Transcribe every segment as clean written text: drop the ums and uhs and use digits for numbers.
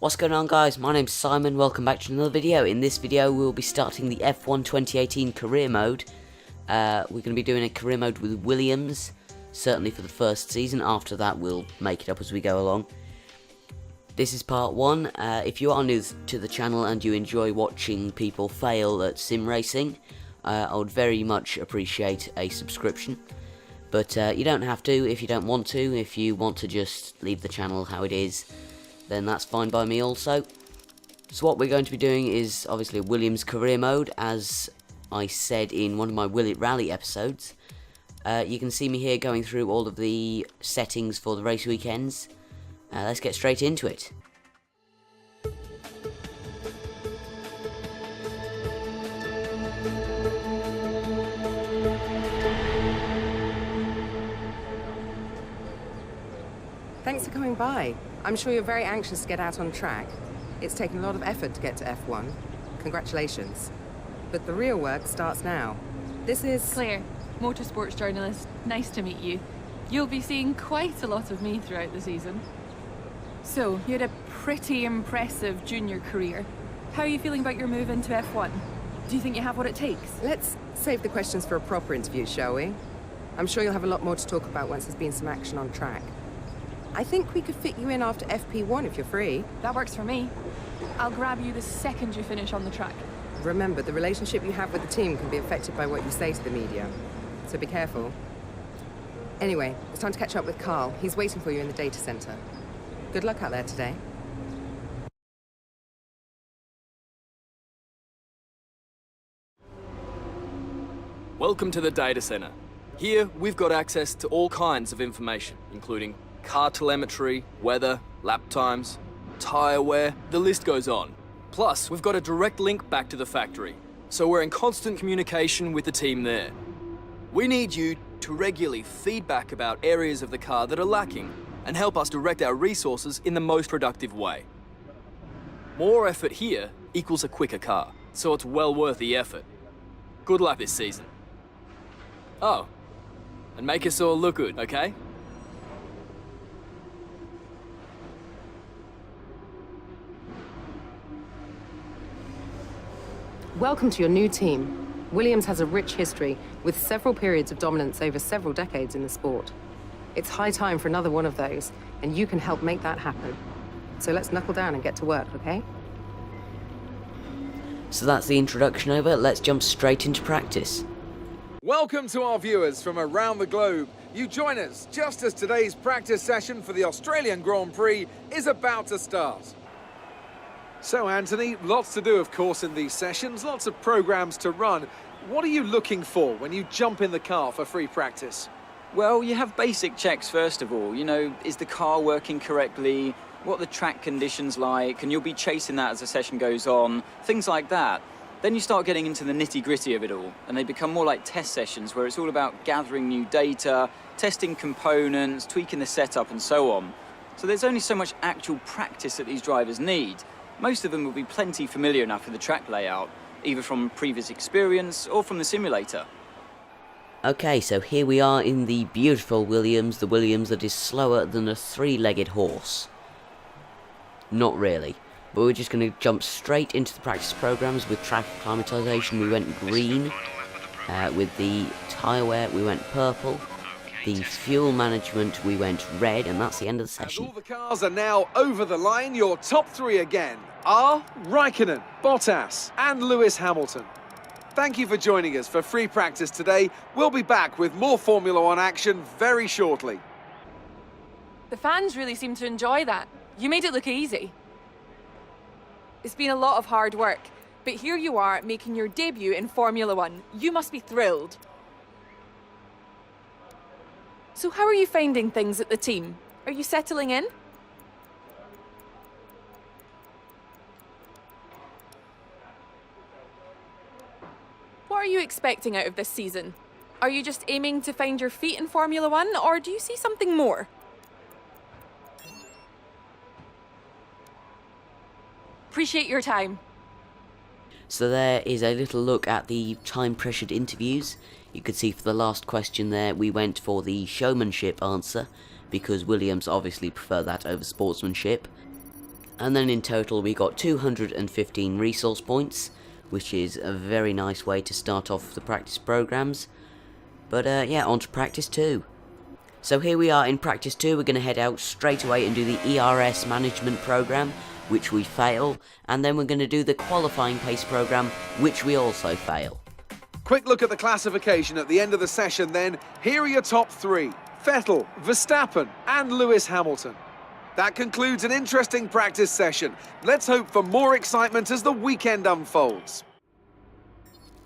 What's going on, guys? My name's Simon, welcome back to another video. In this video we'll be starting the F1 2018 career mode. We're going to be doing a career mode with Willaims, certainly for the first season. After that we'll make it up as we go along. This is part 1. If you are new to the channel and you enjoy watching people fail at sim racing, I would very much appreciate a subscription. But you don't have to if you don't want to. If you want to just leave the channel how it is, then that's fine by me also. So what we're going to be doing is obviously a Willaims career mode, as I said in one of my Will It Rally episodes. You can see me here going through all of the settings for the race weekends. Let's get straight into it. Thanks for coming by. I'm sure you're very anxious to get out on track. It's taken a lot of effort to get to F1. Congratulations. But the real work starts now. This is... Claire, motorsports journalist. Nice to meet you. You'll be seeing quite a lot of me throughout the season. So, you had a pretty impressive junior career. How are you feeling about your move into F1? Do you think you have what it takes? Let's save the questions for a proper interview, shall we? I'm sure you'll have a lot more to talk about once there's been some action on track. I think we could fit you in after FP1 if you're free. That works for me. I'll grab you the second you finish on the track. Remember, the relationship you have with the team can be affected by what you say to the media. So be careful. Anyway, it's time to catch up with Carl. He's waiting for you in the data center. Good luck out there today. Welcome to the data center. Here, we've got access to all kinds of information, including car telemetry, weather, lap times, tyre wear, the list goes on. Plus, we've got a direct link back to the factory, so we're in constant communication with the team there. We need you to regularly feedback about areas of the car that are lacking and help us direct our resources in the most productive way. More effort here equals a quicker car, so it's well worth the effort. Good luck this season. Oh, and make us all look good, okay? Welcome to your new team. Willaims has a rich history, with several periods of dominance over several decades in the sport. It's high time for another one of those, and you can help make that happen. So let's knuckle down and get to work, okay? So that's the introduction over, let's jump straight into practice. Welcome to our viewers from around the globe. You join us just as today's practice session for the Australian Grand Prix is about to start. So, Anthony, lots to do, of course, in these sessions, lots of programs to run. What are you looking for when you jump in the car for free practice? Well, you have basic checks first of all. You know, is the car working correctly? What are the track conditions like? And you'll be chasing that as the session goes on. Things like that. Then you start getting into the nitty-gritty of it all, and they become more like test sessions where it's all about gathering new data, testing components, tweaking the setup, and so on. So there's only so much actual practice that these drivers need. Most of them will be plenty familiar enough with the track layout, either from previous experience or from the simulator. Okay, so here we are in the beautiful Willaims, the Willaims that is slower than a three-legged horse. Not really, but we're just going to jump straight into the practice programs. With track acclimatization we went green, with the tyre wear we went purple, the fuel management we went red, and that's the end of the session. As all the cars are now over the line, your top three again are Raikkonen, Bottas and Lewis Hamilton. Thank you for joining us for free practice today. We'll be back with more Formula One action very shortly. The fans really seem to enjoy that. You made it look easy. It's been a lot of hard work, but here you are making your debut in Formula One. You must be thrilled. So how are you finding things at the team? Are you settling in? What are you expecting out of this season? Are you just aiming to find your feet in Formula One, or do you see something more? Appreciate your time. So there is a little look at the time-pressured interviews. You could see for the last question there, we went for the showmanship answer, because Willaims obviously prefer that over sportsmanship. And then in total we got 215 resource points, which is a very nice way to start off the practice programs. But yeah, on to practice 2. So here we are in practice 2, we're going to head out straight away and do the ERS management program, which we fail, and then we're going to do the qualifying pace program, which we also fail. Quick look at the classification at the end of the session then. Here are your top 3. Vettel, Verstappen and Lewis Hamilton. That concludes an interesting practice session. Let's hope for more excitement as the weekend unfolds.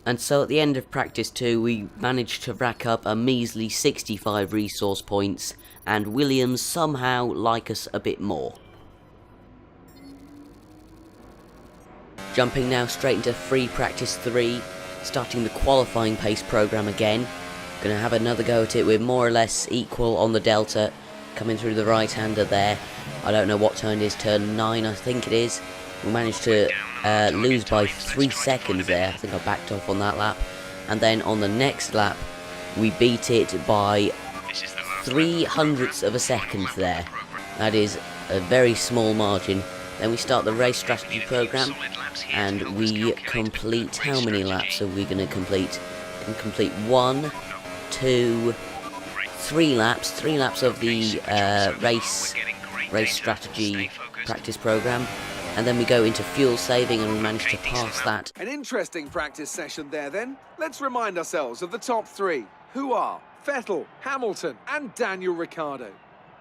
And so at the end of practice 2, we managed to rack up a measly 65 resource points, and Williams somehow like us a bit more. Jumping now straight into free practice 3, starting the qualifying pace program again. Gonna have another go at it with more or less equal on the delta, coming through the right-hander there. I don't know what turn it is, turn 9 I think it is. We managed to lose by 3 seconds there. I think I backed off on that lap. And then on the next lap, we beat it by 0.03 of a second there. That is a very small margin. Then we start the race strategy program, and we complete, how many laps are we going to complete? We can complete 1, 2, 3 laps. 3 laps of the race strategy practice program. And then we go into fuel saving and we manage to pass that. An interesting practice session there then. Let's remind ourselves of the top 3, who are Vettel, Hamilton and Daniel Ricciardo.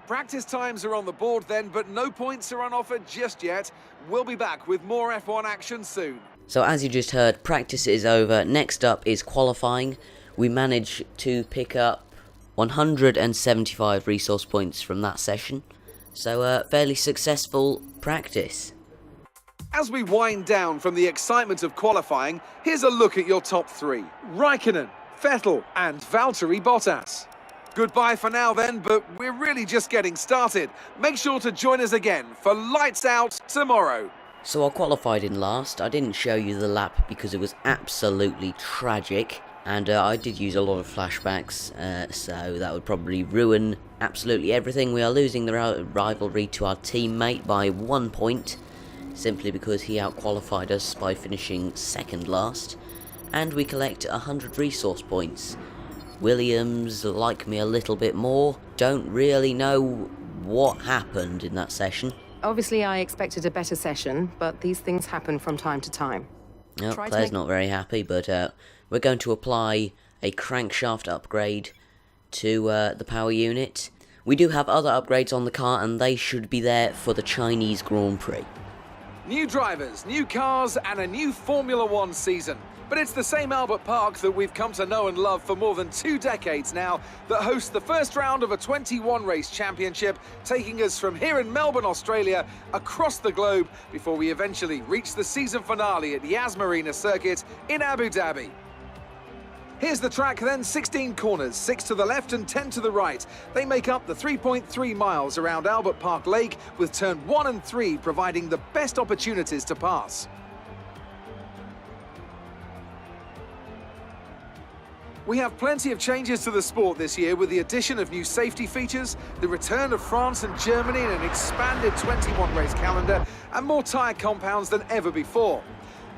Practice times are on the board then, but no points are on offer just yet. We'll be back with more F1 action soon. So as you just heard, practice is over. Next up is qualifying. We managed to pick up 175 resource points from that session. So fairly successful practice. As we wind down from the excitement of qualifying, here's a look at your top 3. Raikkonen, Vettel and Valtteri Bottas. Goodbye for now then, but we're really just getting started. Make sure to join us again for Lights Out tomorrow. So I qualified in last. I didn't show you the lap because it was absolutely tragic. And I did use a lot of flashbacks, so that would probably ruin absolutely everything. We are losing the rivalry to our teammate by 1 point, simply because he outqualified us by finishing second last. And we collect 100 resource points. Williams like me a little bit more. Don't really know what happened in that session. Obviously, I expected a better session, but these things happen from time to time. No, Claire's not very happy, but we're going to apply a crankshaft upgrade to the power unit. We do have other upgrades on the car, and they should be there for the Chinese Grand Prix. New drivers, new cars and a new Formula One season. But it's the same Albert Park that we've come to know and love for more than 2 decades now that hosts the first round of a 21-race championship, taking us from here in Melbourne, Australia, across the globe before we eventually reach the season finale at Yas Marina Circuit in Abu Dhabi. Here's the track then, 16 corners, 6 to the left and 10 to the right. They make up the 3.3 miles around Albert Park Lake, with turn 1 and 3 providing the best opportunities to pass. We have plenty of changes to the sport this year with the addition of new safety features, the return of France and Germany in an expanded 21-race calendar, and more tyre compounds than ever before.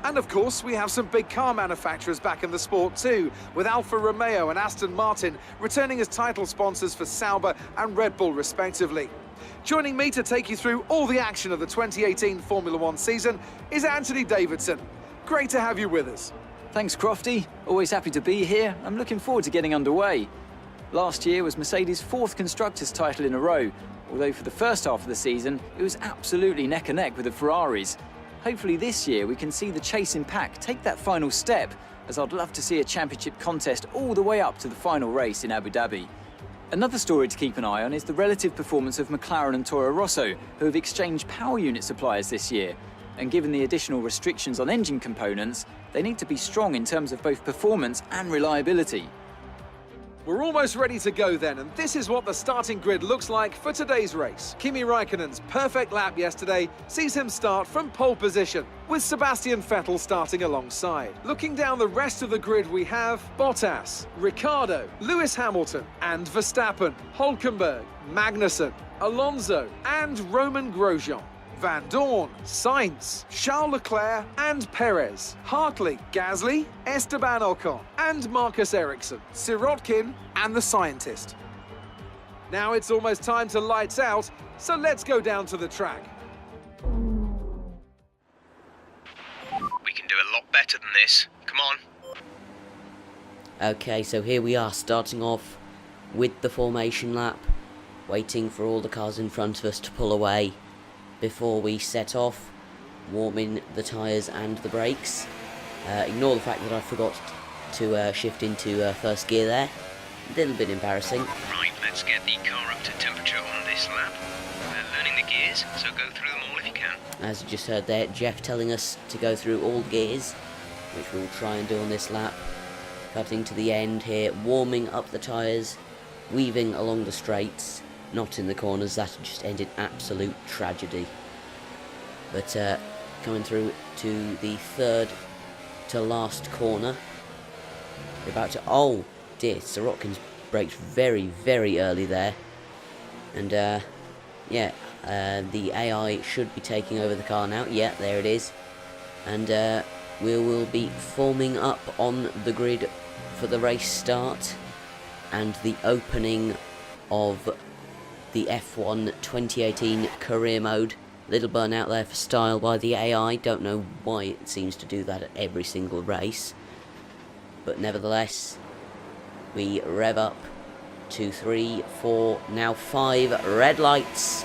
And of course, we have some big car manufacturers back in the sport too, with Alfa Romeo and Aston Martin returning as title sponsors for Sauber and Red Bull respectively. Joining me to take you through all the action of the 2018 Formula One season is Anthony Davidson. Great to have you with us. Thanks, Crofty. Always happy to be here. I'm looking forward to getting underway. Last year was Mercedes' 4th Constructors' title in a row, although for the first half of the season, it was absolutely neck and neck with the Ferraris. Hopefully this year we can see the chasing pack take that final step, as I'd love to see a championship contest all the way up to the final race in Abu Dhabi. Another story to keep an eye on is the relative performance of McLaren and Toro Rosso, who have exchanged power unit suppliers this year. And given the additional restrictions on engine components, they need to be strong in terms of both performance and reliability. We're almost ready to go then, and this is what the starting grid looks like for today's race. Kimi Raikkonen's perfect lap yesterday sees him start from pole position, with Sebastian Vettel starting alongside. Looking down the rest of the grid, we have Bottas, Ricciardo, Lewis Hamilton and Verstappen, Hülkenberg, Magnussen, Alonso and Roman Grosjean. Van Dorn, Sainz, Charles Leclerc and Perez, Hartley, Gasly, Esteban Ocon and Marcus Ericsson, Sirotkin and the scientist. Now it's almost time to lights out, so let's go down to the track. We can do a lot better than this. Come on. Okay, so here we are, starting off with the formation lap, waiting for all the cars in front of us to pull away before we set off, warming the tyres and the brakes. Ignore the fact that I forgot to shift into first gear there. A little bit embarrassing. Right, let's get the car up to temperature on this lap. We're learning the gears, so go through them all if you can. As you just heard there, Jeff telling us to go through all gears, which we'll try and do on this lap. Cutting to the end here, warming up the tyres, weaving along the straights, not in the corners. That just ended absolute tragedy. But coming through to the third to last corner, we're about to, oh dear, Sirotkin's braked very, very early there. And yeah, the AI should be taking over the car now. Yeah, there it is. And we will be forming up on the grid for the race start and the opening of the F1 2018 career mode. Little burnout there for style by the AI. Don't know why it seems to do that at every single race. But nevertheless, we rev up. 2, 3, 4, now 5 red lights.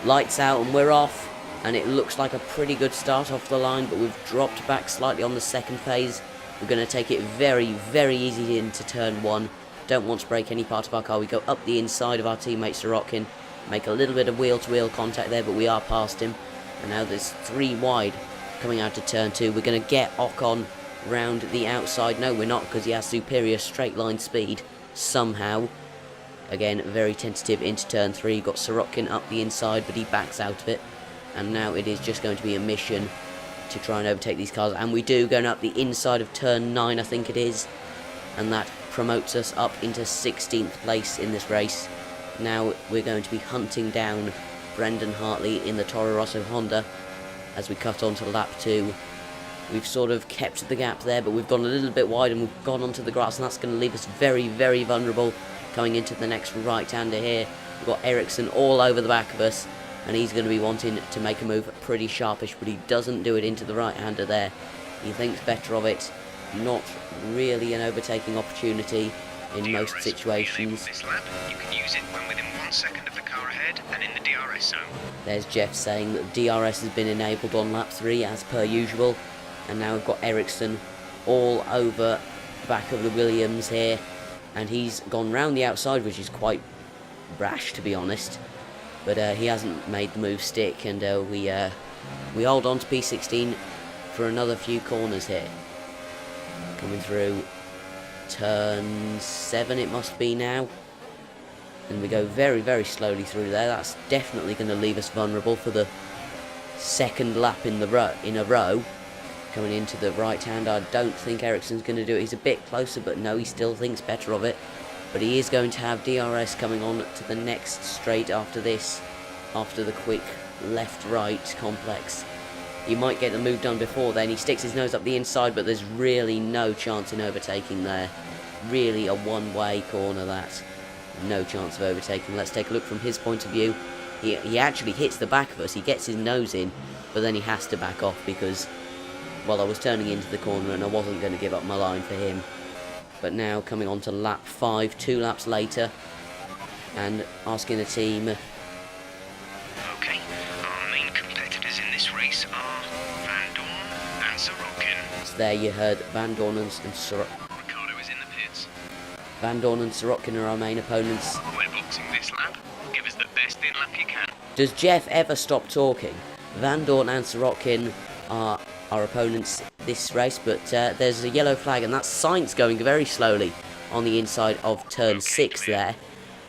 Lights out and we're off. And it looks like a pretty good start off the line, but we've dropped back slightly on the second phase. We're going to take it very, very easy into turn 1. Don't want to break any part of our car. We go up the inside of our teammate Sirotkin, make a little bit of wheel-to-wheel contact there, but we are past him. And now there's 3 wide coming out of turn 2. We're going to get Ocon round the outside. No, we're not, because he has superior straight line speed somehow. Again, very tentative into turn 3. Got Sirotkin up the inside, but he backs out of it. And now it is just going to be a mission to try and overtake these cars. And we do, going up the inside of turn 9, I think it is. And that promotes us up into 16th place in this race. Now we're going to be hunting down Brendan Hartley in the Toro Rosso Honda as we cut on to lap 2. We've sort of kept the gap there, but we've gone a little bit wide and we've gone onto the grass, and that's going to leave us very, very vulnerable coming into the next right-hander here. We've got Ericsson all over the back of us, and he's going to be wanting to make a move pretty sharpish, but he doesn't do it into the right-hander there. He thinks better of it. Not really an overtaking opportunity in most situations. This lap, you can use it when within 1 second of the car ahead and in the DRS zone. There's Jeff saying that DRS has been enabled on lap 3 as per usual. And now we've got Ericsson all over the back of the Williams here. And he's gone round the outside, which is quite rash, to be honest. But he hasn't made the move stick, and we hold on to P16 for another few corners here. Coming through turn 7 it must be now. And we go very, very slowly through there. That's definitely going to leave us vulnerable for the second lap in a row. Coming into the right hand, I don't think Ericsson's going to do it. He's a bit closer, but no, he still thinks better of it. But he is going to have DRS coming on to the next straight after this, after the quick left-right complex. He might get the move done before then. He sticks his nose up the inside, but there's really no chance in overtaking there. Really a one-way corner, that. No chance of overtaking. Let's take a look from his point of view. He actually hits the back of us. He gets his nose in, but then he has to back off because, well, I was turning into the corner and I wasn't going to give up my line for him. But now coming on to lap 5, 2 laps later, and asking the team. Okay, our main competitors in this race are Van Dorn and Sirotkin. So there you heard Van Dorn and Sirotkin. Ricardo is in the pits. Van Dorn and Sirotkin are our main opponents. We're boxing this lap. Give us the best in lap you can. Does Jeff ever stop talking? Van Dorn and Sirotkin are our opponents this race, but there's a yellow flag, and that's Sainz going very slowly on the inside of turn 6 there.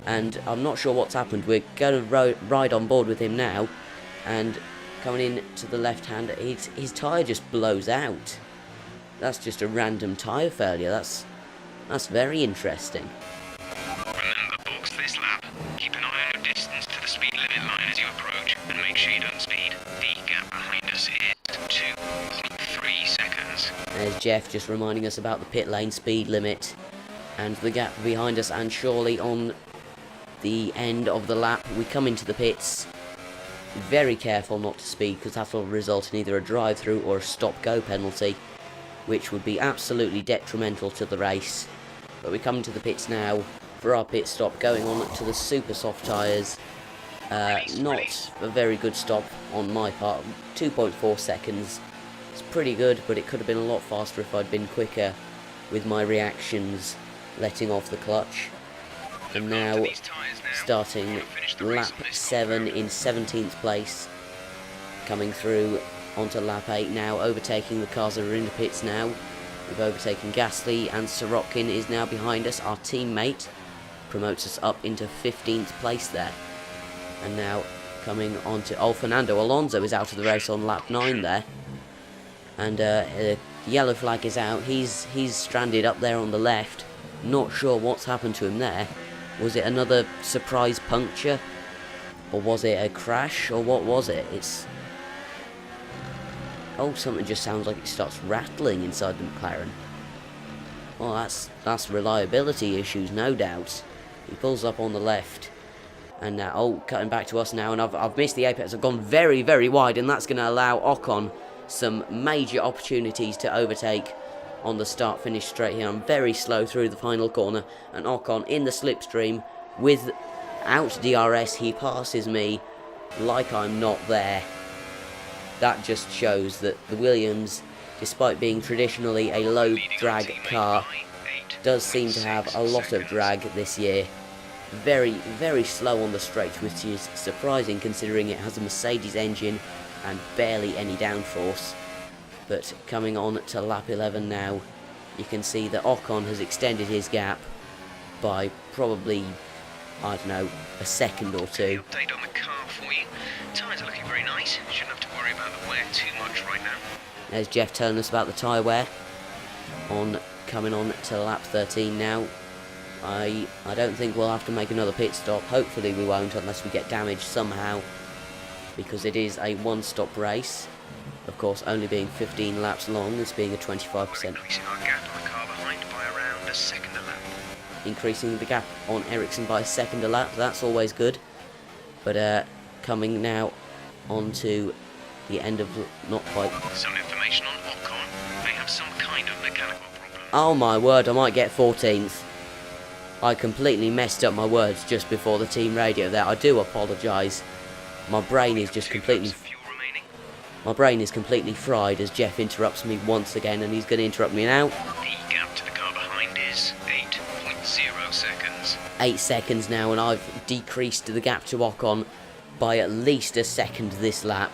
And I'm not sure what's happened. We're going to ride on board with him now, and coming in to the left hand, his tyre just blows out. That's just a random tyre failure. That's very interesting. Remember, box this lap. Keep an eye on your distance to the speed limit line as you approach, and make sure you don't Jeff just reminding us about the pit lane speed limit and the gap behind us, and surely on the end of the lap we come into the pits. Very careful not to speed, because that will result in either a drive-through or a stop-go penalty, which would be absolutely detrimental to the race. But we come to the pits now for our pit stop, going on to the super soft tyres. Not a very good stop on my part, 2.4 seconds. It's pretty good, but it could have been a lot faster if I'd been quicker with my reactions, letting off the clutch. And now, starting lap 7 in 17th place, coming through onto lap 8 now, overtaking the cars that are in the pits now. We've overtaken Gasly, and Sorokin is now behind us. Our teammate promotes us up into 15th place there. And now coming on to... Oh, Fernando Alonso is out of the race on lap 9 there. And yellow flag is out. He's stranded up there on the left. Not sure what's happened to him there. Was it another surprise puncture? Or was it a crash? Or what was it? It's... Oh, something just sounds like it starts rattling inside the McLaren. Well, that's reliability issues, no doubt. He pulls up on the left. And now, oh, cutting back to us now, and I've missed the apex. I've gone very, very wide, and that's going to allow Ocon some major opportunities to overtake on the start-finish straight here. I'm very slow through the final corner, and Ocon in the slipstream without DRS. He passes me like I'm not there. That just shows that the Williams, despite being traditionally a low drag car, does seem to have a lot of drag this year. Very, very slow on the straight, which is surprising considering it has a Mercedes engine and barely any downforce. But coming on to lap 11 now, you can see that Ocon has extended his gap by probably, I don't know, a second or two. Update on the car for you. Tyres are looking very nice. Shouldn't have to worry about the wear too much right now. There's Jeff telling us about the tyre wear. Coming on to lap 13 now. I don't think we'll have to make another pit stop. Hopefully we won't, unless we get damaged somehow, because it is a one-stop race. Of course, only being 15 laps long, this being a 25%. Increasing our gap on the car behind by around a second a lap. Increasing the gap on Ericsson by a second a lap, that's always good. But coming now on to the end of... not quite... Some information on Ocon. They have some kind of mechanical problem. Oh my word, I might get 14th. I completely messed up my words just before the team radio there. I do apologise. My brain is just completely... My brain is completely fried as Jeff interrupts me once again, and he's going to interrupt me now. The gap to the car behind is 8.0 seconds. 8 seconds now, and I've decreased the gap to Ocon by at least a second this lap.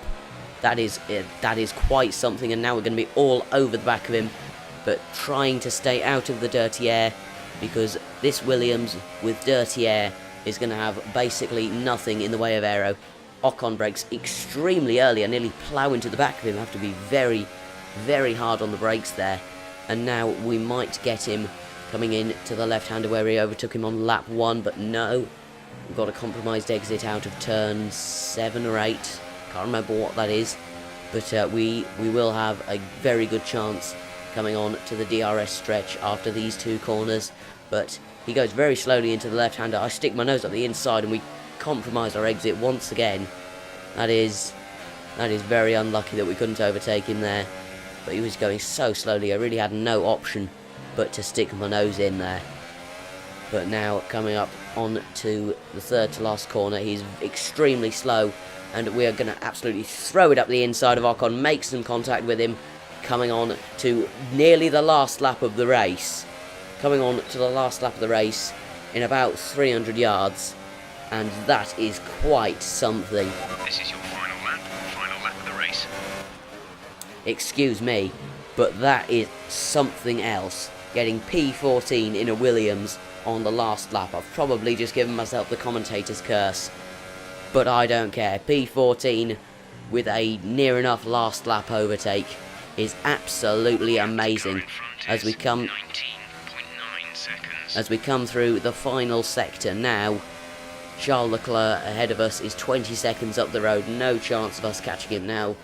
That is quite something, and now we're going to be all over the back of him, but trying to stay out of the dirty air, because this Williams with dirty air is going to have basically nothing in the way of aero. Ocon brakes extremely early. I nearly plough into the back of him. I have to be very, very hard on the brakes there. And now we might get him coming in to the left-hander where we overtook him on lap 1, but no. We've got a compromised exit out of turn 7 or 8. Can't remember what that is. But we will have a very good chance coming on to the DRS stretch after these two corners. But he goes very slowly into the left-hander. I stick my nose up the inside and we compromise our exit once again. That is very unlucky that we couldn't overtake him there. But he was going so slowly, I really had no option but to stick my nose in there. But now coming up on to the third to last corner, he's extremely slow, and we are going to absolutely throw it up the inside of Ocon, make some contact with him, coming on to nearly the last lap of the race. Coming on to the last lap of the race in about 300 yards, and that is quite something. This is your final lap of the race. Excuse me, but that is something else. Getting P14 in a Williams on the last lap. I've probably just given myself the commentator's curse, but I don't care. P14 with a near enough last lap overtake is absolutely amazing as we come through the final sector now. Charles Leclerc ahead of us is 20 seconds up the road. No chance of us catching him now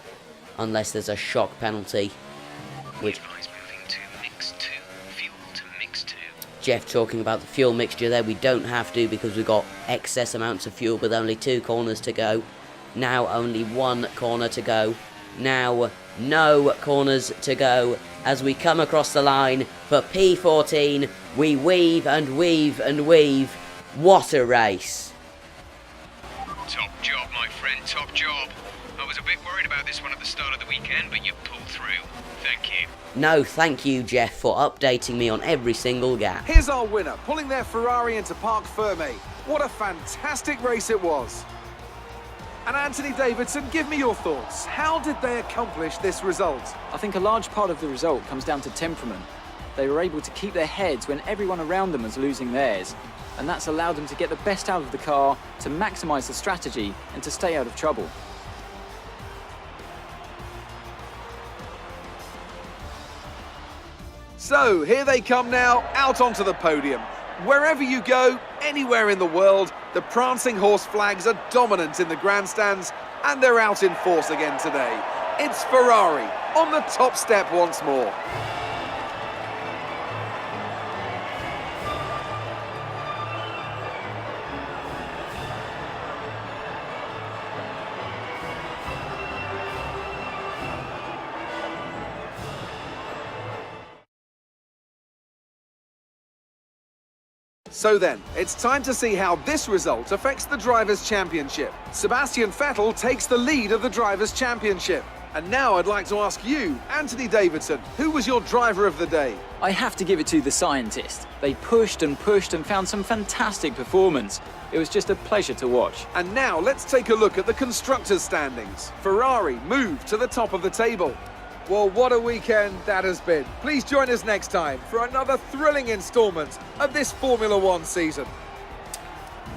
unless there's a shock penalty, which Moving to Jeff talking about the fuel mixture there. We don't have to because we've got excess amounts of fuel with only 2 corners to go. Now only 1 corner to go. Now no corners to go. As we come across the line for P14, we weave and weave and weave. What a race. Top job, my friend, top job. I was a bit worried about this one at the start of the weekend, but you pulled through. Thank you. No, thank you, Jeff, for updating me on every single gap. Here's our winner, pulling their Ferrari into Parc Fermé. What a fantastic race it was. And Anthony Davidson, give me your thoughts. How did they accomplish this result? I think a large part of the result comes down to temperament. They were able to keep their heads when everyone around them was losing theirs. And that's allowed them to get the best out of the car, to maximise the strategy, and to stay out of trouble. So, here they come now, out onto the podium. Wherever you go, anywhere in the world, the prancing horse flags are dominant in the grandstands, and they're out in force again today. It's Ferrari on the top step once more. So then, it's time to see how this result affects the Drivers' Championship. Sebastian Vettel takes the lead of the Drivers' Championship. And now I'd like to ask you, Anthony Davidson, who was your driver of the day? I have to give it to the scientists. They pushed and pushed and found some fantastic performance. It was just a pleasure to watch. And now let's take a look at the constructors' standings. Ferrari moved to the top of the table. Well, what a weekend that has been. Please join us next time for another thrilling instalment of this Formula One season.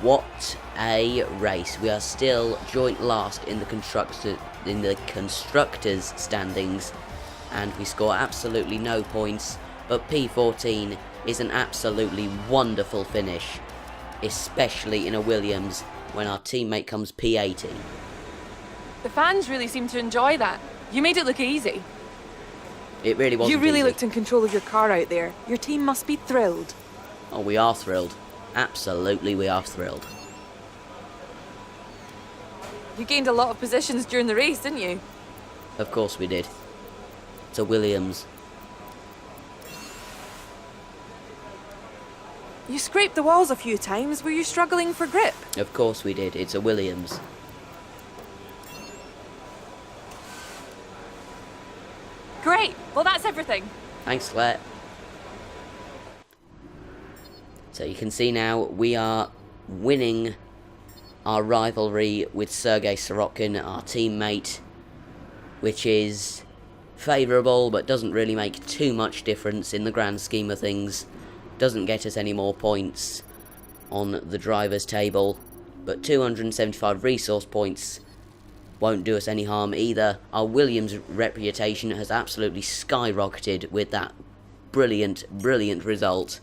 What a race. We are still joint last in the constructors' standings, and we score absolutely no points, but P14 is an absolutely wonderful finish, especially in a Williams when our teammate comes P18. The fans really seem to enjoy that. You made it look easy. It really wasn't You really easy. looked in control of your car out there. Your team must be thrilled. Oh, we are thrilled. Absolutely, we are thrilled. You gained a lot of positions during the race, didn't you? Of course we did. It's a Williams. You scraped the walls a few times. Were you struggling for grip? Of course we did. It's a Williams. Great. Well, that's everything. Thanks, Claire. So you can see now we are winning our rivalry with Sergei Sorokin, our teammate, which is favourable but doesn't really make too much difference in the grand scheme of things. Doesn't get us any more points on the drivers' table, but 275 resource points won't do us any harm either. Our Williams reputation has absolutely skyrocketed with that brilliant result,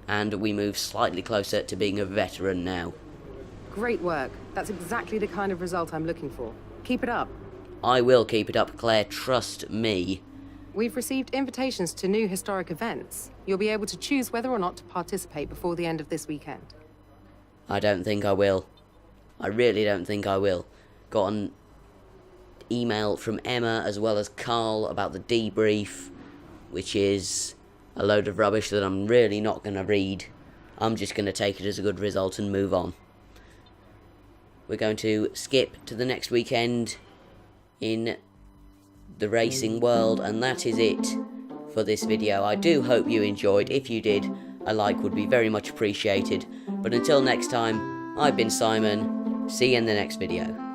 and we move slightly closer to being a veteran now. Great work. That's exactly the kind of result I'm looking for. Keep it up. I will keep it up, Claire, trust me. We've received invitations to new historic events. You'll be able to choose whether or not to participate before the end of this weekend. I don't think I will. I really don't think I will. Got an email from Emma as well as Carl about the debrief, which is a load of rubbish that I'm really not going to read. I'm just going to take it as a good result and move on. We're going to skip to the next weekend in the racing world, and that is it for this video. I do hope you enjoyed. If you did, a like would be very much appreciated. But until next time, I've been Simon. See you in the next video.